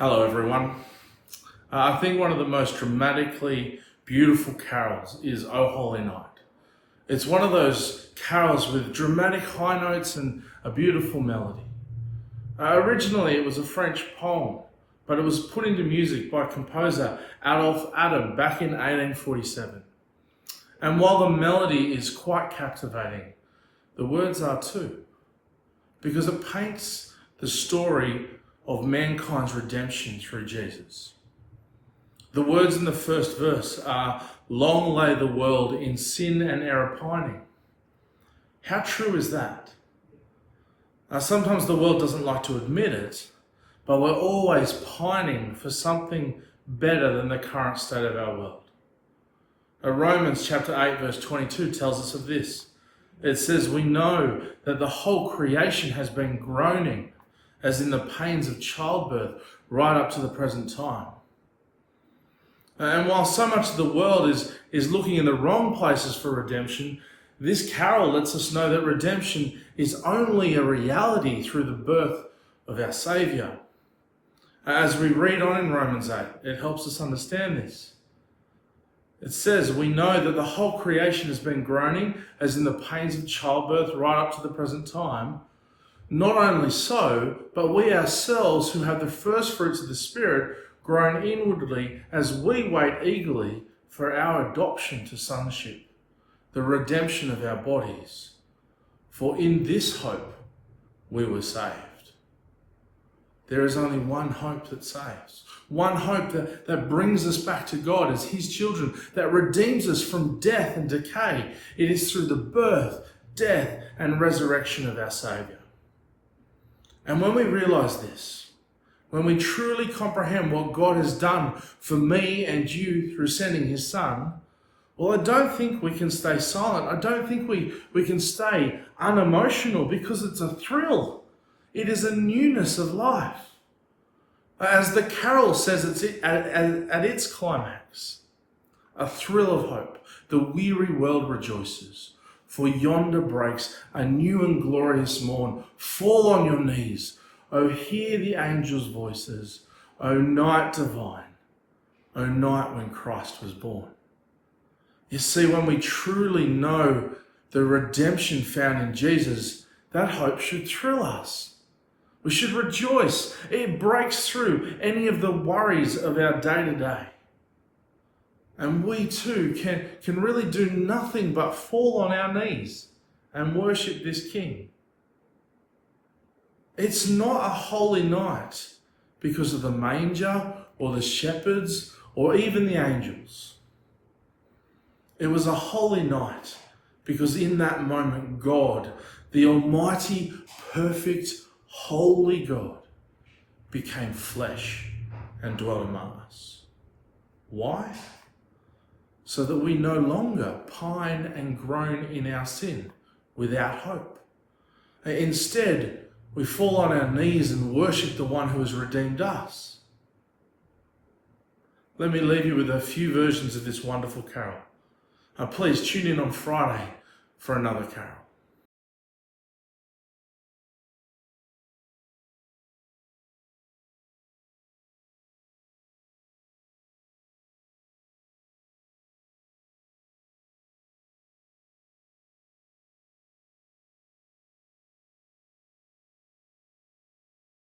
Hello everyone. I think one of the most dramatically beautiful carols is O Holy Night. It's one of those carols with dramatic high notes and a beautiful melody. Originally it was a French poem, but it was put into music by composer Adolphe Adam back in 1847. And while the melody is quite captivating, the words are too, because it paints the story of mankind's redemption through Jesus. The words in the first verse are, "Long lay the world in sin and error pining." How true is that? Sometimes the world doesn't like to admit it, but we're always pining for something better than the current state of our world. Romans chapter 8 verse 22 tells us of this. It says, "We know that the whole creation has been groaning as in the pains of childbirth right up to the present time." And while so much of the world is looking in the wrong places for redemption, this carol lets us know that redemption is only a reality through the birth of our Saviour. As we read on in Romans 8, it helps us understand this. It says, "We know that the whole creation has been groaning as in the pains of childbirth right up to the present time. Not only so, but we ourselves who have the first fruits of the Spirit groan inwardly as we wait eagerly for our adoption to sonship, the redemption of our bodies. For in this hope we were saved." There is only one hope that saves, one hope that brings us back to God as His children, that redeems us from death and decay. It is through the birth, death, and resurrection of our Saviour. And when we realize this, when we truly comprehend what God has done for me and you through sending His Son, well, I don't think we can stay silent. I don't think we can stay unemotional, because it's a thrill. It is a newness of life. As the carol says at its climax, a thrill of hope. The weary world rejoices, for yonder breaks a new and glorious morn. Fall on your knees, O hear the angels' voices, O night divine, O night when Christ was born. You see, when we truly know the redemption found in Jesus, that hope should thrill us. We should rejoice. It breaks through any of the worries of our day-to-day. And we too can really do nothing but fall on our knees and worship this King. It's not a holy night because of the manger or the shepherds or even the angels. It was a holy night because in that moment God, the almighty, perfect, holy God, became flesh and dwelt among us. Why? So that we no longer pine and groan in our sin without hope. Instead, we fall on our knees and worship the one who has redeemed us. Let me leave you with a few versions of this wonderful carol. Please tune in on Friday for another carol.